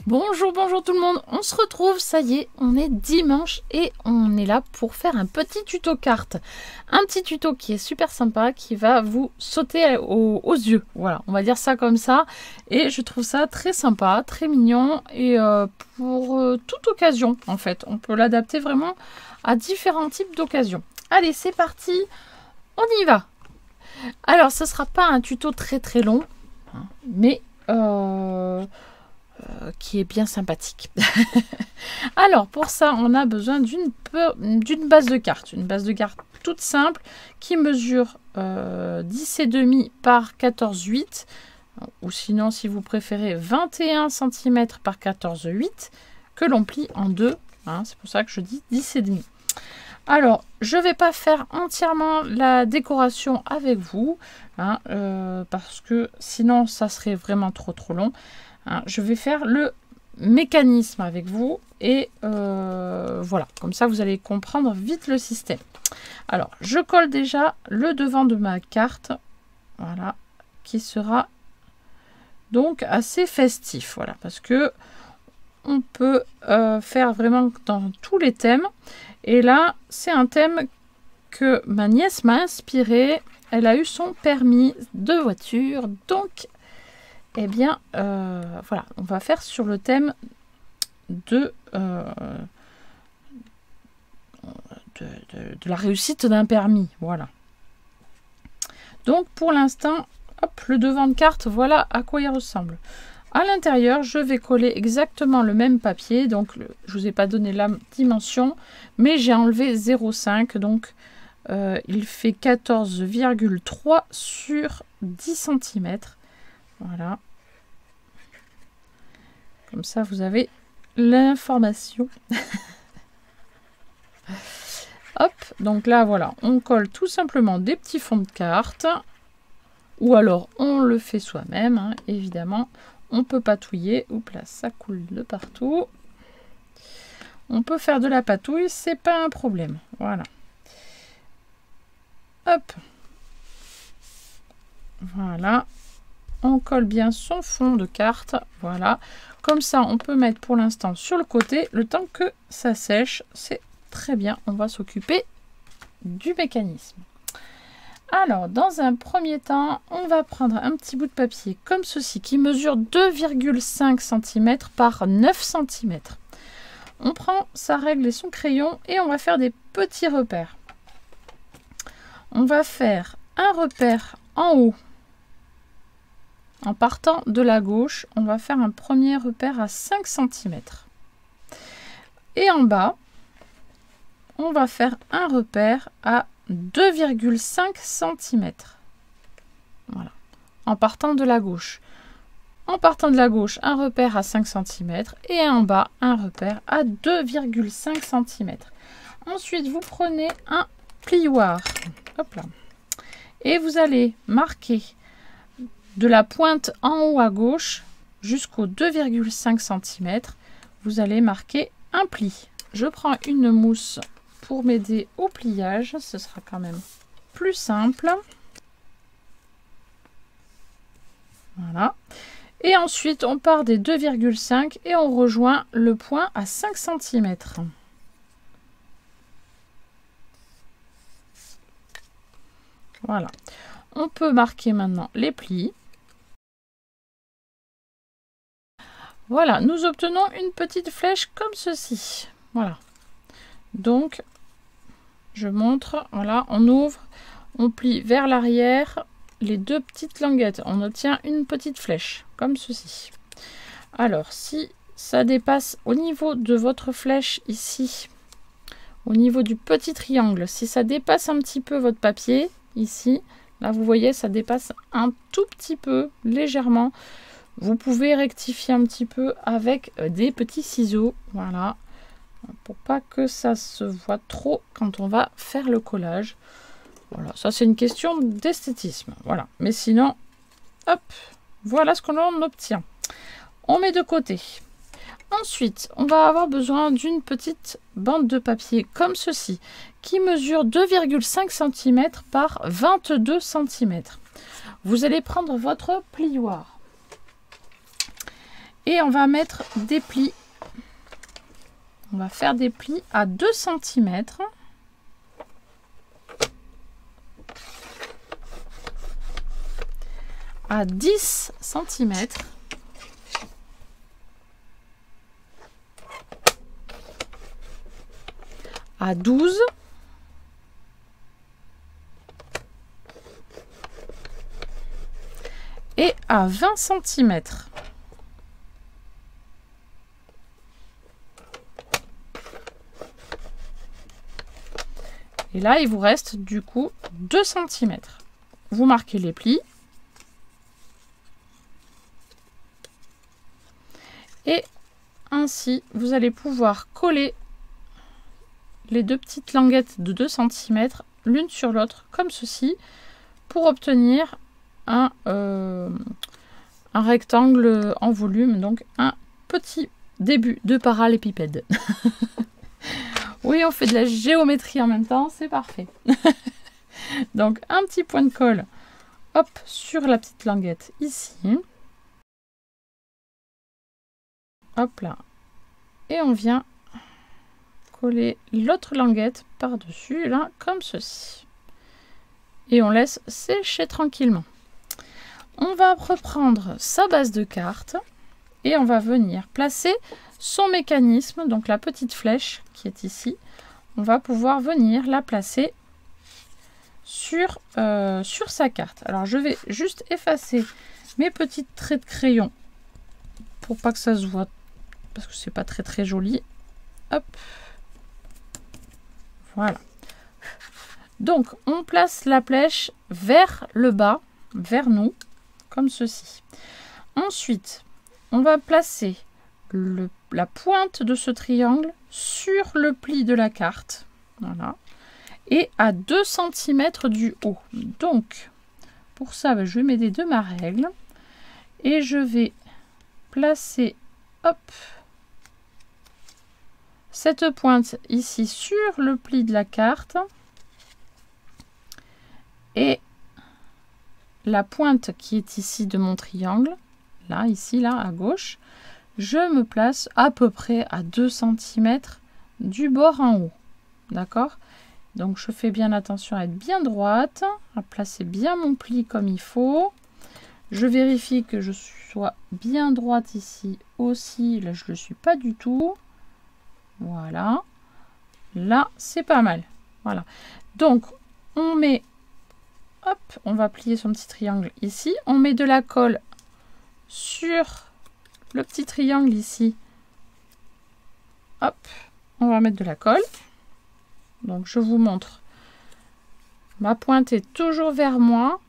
Bonjour, bonjour tout le monde, on se retrouve, ça y est, on est dimanche et on est là pour faire un petit tuto carte. Un petit tuto qui est super sympa, qui va vous sauter aux yeux, voilà, on va dire ça comme ça. Et je trouve ça très sympa, très mignon et pour toute occasion en fait. On peut l'adapter vraiment à différents types d'occasions. Allez, c'est parti, on y va. Alors, ce ne sera pas un tuto très long, hein, mais qui est bien sympathique. Alors pour ça on a besoin d'une base de carte, une base de carte toute simple qui mesure 10,5 par 14,8 ou sinon si vous préférez 21 cm par 14,8 que l'on plie en deux, hein, c'est pour ça que je dis 10,5. Alors je vais pas faire entièrement la décoration avec vous, hein, parce que sinon ça serait vraiment trop long. Je vais faire le mécanisme avec vous et voilà, comme ça vous allez comprendre vite le système. Alors je colle déjà le devant de ma carte, voilà, qui sera donc assez festif, voilà, parce que on peut faire vraiment dans tous les thèmes. Et là c'est un thème que ma nièce m'a inspiré, elle a eu son permis de voiture, donc eh bien, voilà, on va faire sur le thème de la réussite d'un permis. Voilà. Donc, pour l'instant, hop, le devant de carte, voilà à quoi il ressemble. À l'intérieur, je vais coller exactement le même papier. Donc, je ne vous ai pas donné la dimension, mais j'ai enlevé 0,5. Donc, il fait 14,3 sur 10 cm. Voilà. Comme ça, vous avez l'information. Hop, donc là, voilà, on colle tout simplement des petits fonds de carte. Ou alors, on le fait soi-même, hein, évidemment. On peut patouiller. Oups là, ça coule de partout. On peut faire de la patouille, c'est pas un problème. Voilà. Hop. Voilà. On colle bien son fond de carte, voilà, comme ça on peut mettre pour l'instant sur le côté le temps que ça sèche, c'est très bien. On va s'occuper du mécanisme. Alors dans un premier temps on va prendre un petit bout de papier comme ceci qui mesure 2,5 cm par 9 cm. On prend sa règle et son crayon et on va faire des petits repères. On va faire un repère en haut. En partant de la gauche, on va faire un premier repère à 5 cm. Et en bas, on va faire un repère à 2,5 cm. Voilà. En partant de la gauche. En partant de la gauche, un repère à 5 cm. Et en bas, un repère à 2,5 cm. Ensuite, vous prenez un plioir. Hop là. Et vous allez marquer de la pointe en haut à gauche jusqu'au 2,5 cm, vous allez marquer un pli. Je prends une mousse pour m'aider au pliage, ce sera quand même plus simple. Voilà. Et ensuite, on part des 2,5 et on rejoint le point à 5 cm. Voilà. On peut marquer maintenant les plis. Voilà, nous obtenons une petite flèche comme ceci. Voilà. Donc, je montre. Voilà, on ouvre, on plie vers l'arrière les deux petites languettes. On obtient une petite flèche comme ceci. Alors, si ça dépasse au niveau de votre flèche ici, au niveau du petit triangle, si ça dépasse un petit peu votre papier ici, là vous voyez, ça dépasse un tout petit peu, légèrement. Vous pouvez rectifier un petit peu avec des petits ciseaux, voilà, pour pas que ça se voit trop quand on va faire le collage. Voilà, ça c'est une question d'esthétisme, voilà. Mais sinon, hop, voilà ce que l'on obtient. On met de côté. Ensuite, on va avoir besoin d'une petite bande de papier comme ceci, qui mesure 2,5 cm par 22 cm. Vous allez prendre votre plioir. Et on va mettre des plis. On va faire des plis à 2 cm. À 10 cm. À 12. Et à 20 cm. Et là, il vous reste du coup 2 cm. Vous marquez les plis. Et ainsi, vous allez pouvoir coller les deux petites languettes de 2 cm l'une sur l'autre, comme ceci, pour obtenir un rectangle en volume, donc un petit début de parallépipède. Oui, on fait de la géométrie en même temps, c'est parfait. Donc un petit point de colle, hop, sur la petite languette ici. Hop là. Et on vient coller l'autre languette par-dessus, là, comme ceci. Et on laisse sécher tranquillement. On va reprendre sa base de carte et on va venir placer son mécanisme, donc la petite flèche qui est ici. On va pouvoir venir la placer sur sa carte. Alors je vais juste effacer mes petits traits de crayon pour pas que ça se voit, parce que c'est pas très joli. Hop, voilà. Donc on place la flèche vers le bas, vers nous, comme ceci. Ensuite, on va placer la pointe de ce triangle sur le pli de la carte. Voilà. Et à 2 cm du haut. Donc, pour ça, je vais m'aider de ma règle. Et je vais placer, hop, cette pointe ici sur le pli de la carte. Et la pointe qui est ici de mon triangle, là, ici, là, à gauche, je me place à peu près à 2 cm du bord en haut. D'accord? Donc, je fais bien attention à être bien droite, à placer bien mon pli comme il faut. Je vérifie que je sois bien droite ici aussi. Là, je ne le suis pas du tout. Voilà. Là, c'est pas mal. Voilà. Donc, on met... Hop, on va plier son petit triangle ici. On met de la colle sur le petit triangle ici. Hop, on va mettre de la colle. Donc, je vous montre. Ma pointe est toujours vers moi.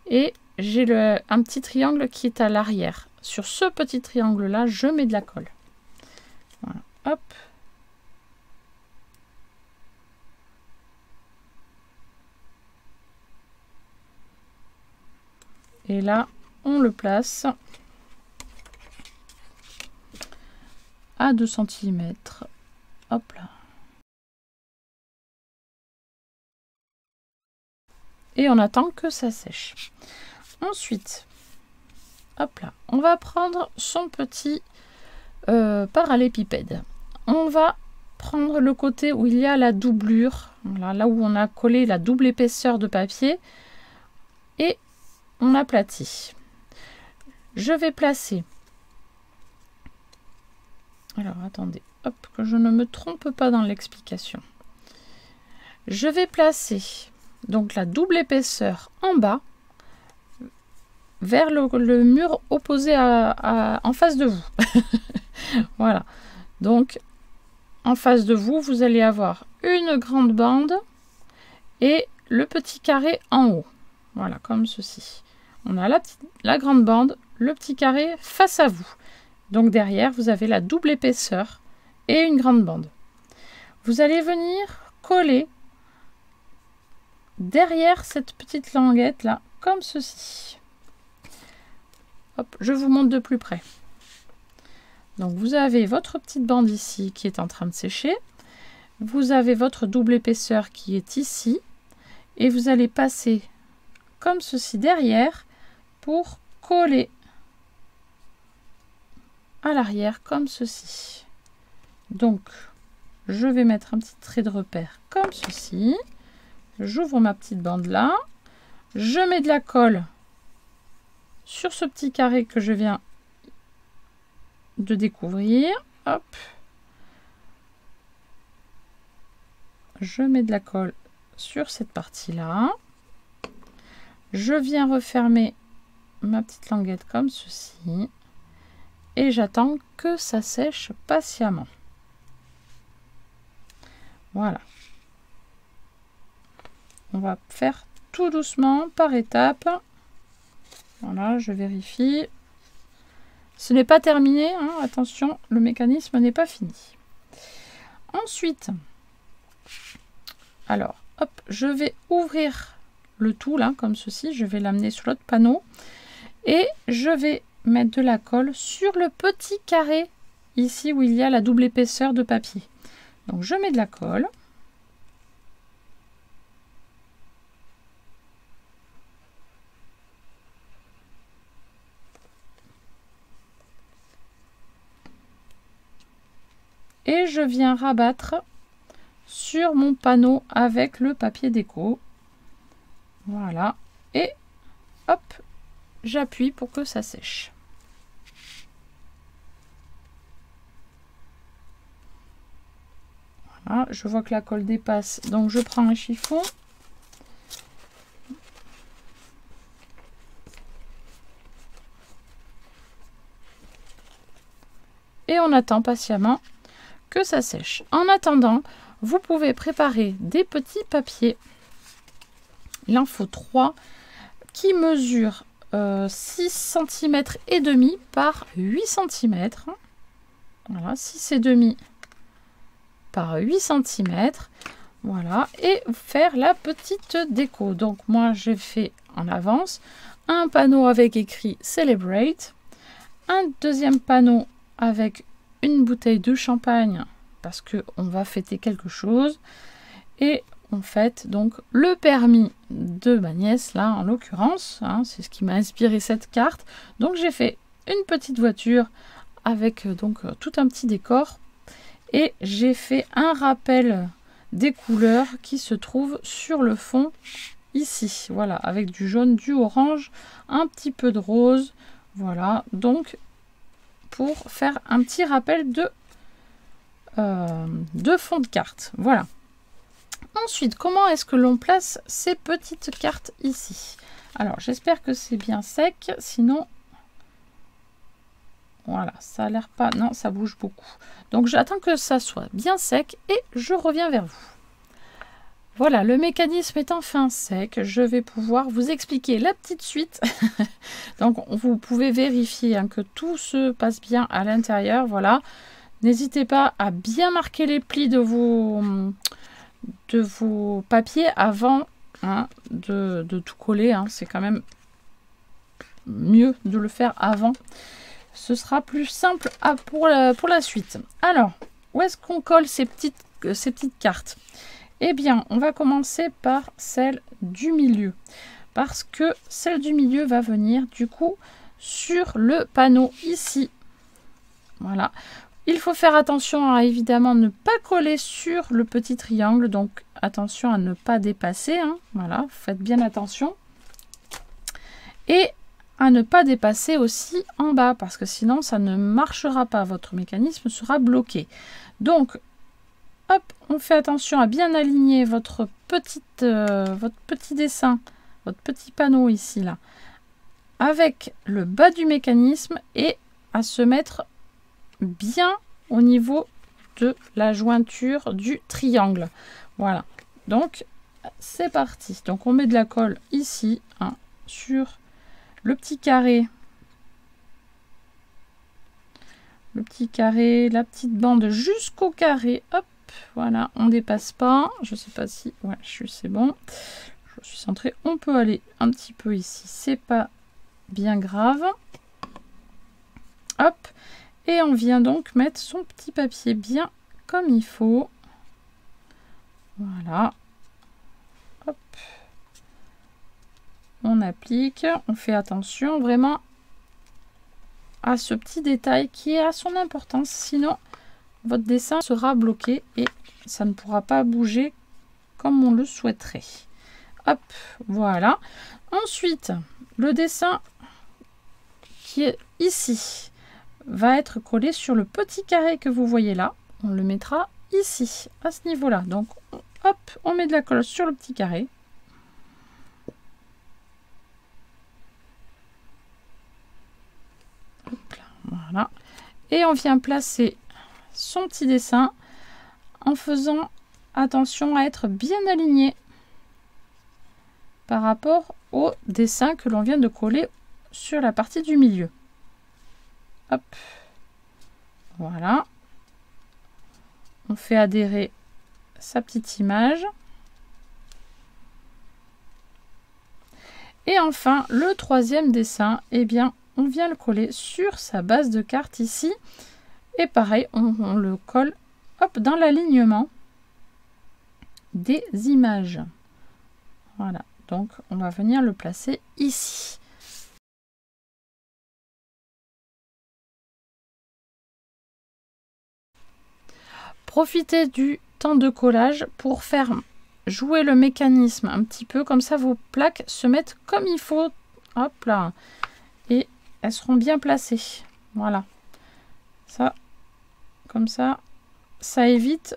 Et j'ai un petit triangle qui est à l'arrière. Sur ce petit triangle-là, je mets de la colle. Voilà, hop. Et là, on le place à 2 cm. Hop là. Et on attend que ça sèche. Ensuite, hop là, on va prendre son petit parallépipède. On va prendre le côté où il y a la doublure, voilà, là où on a collé la double épaisseur de papier, et on aplatit. Je vais placer, alors attendez, hop, que je ne me trompe pas dans l'explication. Je vais placer donc la double épaisseur en bas, vers le mur opposé en face de vous. Voilà, donc en face de vous, vous allez avoir une grande bande et le petit carré en haut. Voilà, comme ceci. On a la grande bande, le petit carré face à vous. Donc derrière, vous avez la double épaisseur et une grande bande. Vous allez venir coller derrière cette petite languette là, comme ceci. Hop, je vous montre de plus près. Donc vous avez votre petite bande ici qui est en train de sécher. Vous avez votre double épaisseur qui est ici. Et vous allez passer comme ceci derrière pour coller à l'arrière comme ceci. Donc, je vais mettre un petit trait de repère comme ceci. J'ouvre ma petite bande là. Je mets de la colle sur ce petit carré que je viens de découvrir. Hop. Je mets de la colle sur cette partie-là. Je viens refermer ma petite languette comme ceci. Et j'attends que ça sèche patiemment. Voilà. On va faire tout doucement, par étapes. Voilà, je vérifie. Ce n'est pas terminé, hein, attention, le mécanisme n'est pas fini. Ensuite, alors, hop, je vais ouvrir le tout là, comme ceci. Je vais l'amener sur l'autre panneau. Et je vais mettre de la colle sur le petit carré, ici où il y a la double épaisseur de papier. Donc, je mets de la colle. Et je viens rabattre sur mon panneau avec le papier déco. Voilà. Et hop, j'appuie pour que ça sèche. Voilà, je vois que la colle dépasse, donc je prends un chiffon. Et on attend patiemment que ça sèche. En attendant, vous pouvez préparer des petits papiers. Il en faut 3 qui mesurent 6 cm et demi par 8 cm. Voilà, 6 et demi par 8 cm. Voilà, et faire la petite déco. Donc moi j'ai fait en avance un panneau avec écrit Celebrate, un deuxième panneau avec une bouteille de champagne parce que on va fêter quelque chose, et on fête donc le permis de ma nièce là en l'occurrence, hein, c'est ce qui m'a inspiré cette carte. Donc j'ai fait une petite voiture avec donc tout un petit décor, et j'ai fait un rappel des couleurs qui se trouvent sur le fond ici, voilà, avec du jaune, du orange, un petit peu de rose, voilà, donc pour faire un petit rappel de fond de carte. Voilà. Ensuite, comment est-ce que l'on place ces petites cartes ici? Alors, j'espère que c'est bien sec, sinon, voilà, ça a l'air pas, non, ça bouge beaucoup. Donc, j'attends que ça soit bien sec et je reviens vers vous. Voilà, le mécanisme est enfin sec. Je vais pouvoir vous expliquer la petite suite. Donc, vous pouvez vérifier hein, que tout se passe bien à l'intérieur. Voilà. N'hésitez pas à bien marquer les plis de vos papiers avant hein, de tout coller. Hein. C'est quand même mieux de le faire avant. Ce sera plus simple pour la suite. Alors, où est-ce qu'on colle ces petites cartes? Eh bien, on va commencer par celle du milieu, parce que celle du milieu va venir du coup sur le panneau ici. Voilà. Il faut faire attention à évidemment ne pas coller sur le petit triangle, donc attention à ne pas dépasser. Hein. Voilà, faites bien attention. Et à ne pas dépasser aussi en bas, parce que sinon ça ne marchera pas, votre mécanisme sera bloqué. Donc, hop, on fait attention à bien aligner votre petit dessin, votre petit panneau ici, là, avec le bas du mécanisme et à se mettre bien au niveau de la jointure du triangle. Voilà, donc c'est parti. Donc on met de la colle ici, hein, sur le petit carré. Le petit carré, la petite bande jusqu'au carré. Hop, voilà, on dépasse pas. Je sais pas si... Ouais, c'est bon. Je suis centrée. On peut aller un petit peu ici. C'est pas bien grave. Hop. Et on vient donc mettre son petit papier bien comme il faut. Voilà. Hop. On applique. On fait attention vraiment à ce petit détail qui a son importance. Sinon, votre dessin sera bloqué et ça ne pourra pas bouger comme on le souhaiterait. Hop, voilà. Ensuite, le dessin qui est ici va être collé sur le petit carré que vous voyez là. On le mettra ici, à ce niveau-là. Donc, hop, on met de la colle sur le petit carré. Hop là, voilà. Et on vient placer son petit dessin en faisant attention à être bien aligné par rapport au dessin que l'on vient de coller sur la partie du milieu. Hop, voilà. On fait adhérer sa petite image. Et enfin, le troisième dessin, eh bien, on vient le coller sur sa base de carte ici. Et pareil, on le colle hop, dans l'alignement des images. Voilà, donc on va venir le placer ici. Profitez du temps de collage pour faire jouer le mécanisme un petit peu, comme ça vos plaques se mettent comme il faut, hop là, et elles seront bien placées. Voilà, ça, comme ça, ça évite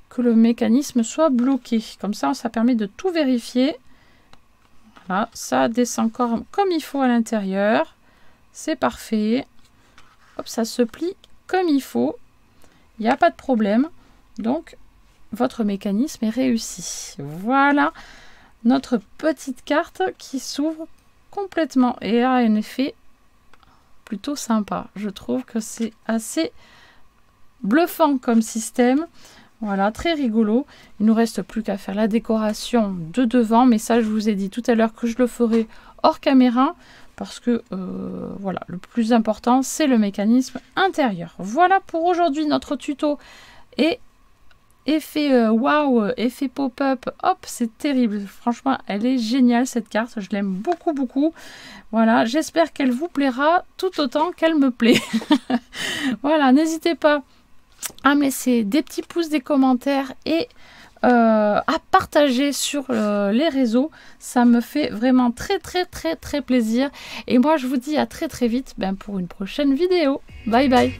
que le mécanisme soit bloqué. Comme ça, ça permet de tout vérifier. Voilà, ça descend encore comme il faut à l'intérieur. C'est parfait. Hop, ça se plie comme il faut. Il n'y a pas de problème. Donc, votre mécanisme est réussi. Voilà notre petite carte qui s'ouvre complètement et a un effet plutôt sympa. Je trouve que c'est assez bluffant comme système. Voilà, très rigolo. Il ne nous reste plus qu'à faire la décoration de devant, mais ça, je vous ai dit tout à l'heure que je le ferai hors caméra, parce que, voilà, le plus important, c'est le mécanisme intérieur. Voilà pour aujourd'hui notre tuto. Et effet waouh, effet pop-up, hop, c'est terrible. Franchement, elle est géniale cette carte, je l'aime beaucoup, beaucoup. Voilà, j'espère qu'elle vous plaira tout autant qu'elle me plaît. Voilà, n'hésitez pas à me laisser des petits pouces, des commentaires et à partager sur les réseaux. Ça me fait vraiment très plaisir. Et moi, je vous dis à très vite pour une prochaine vidéo. Bye bye.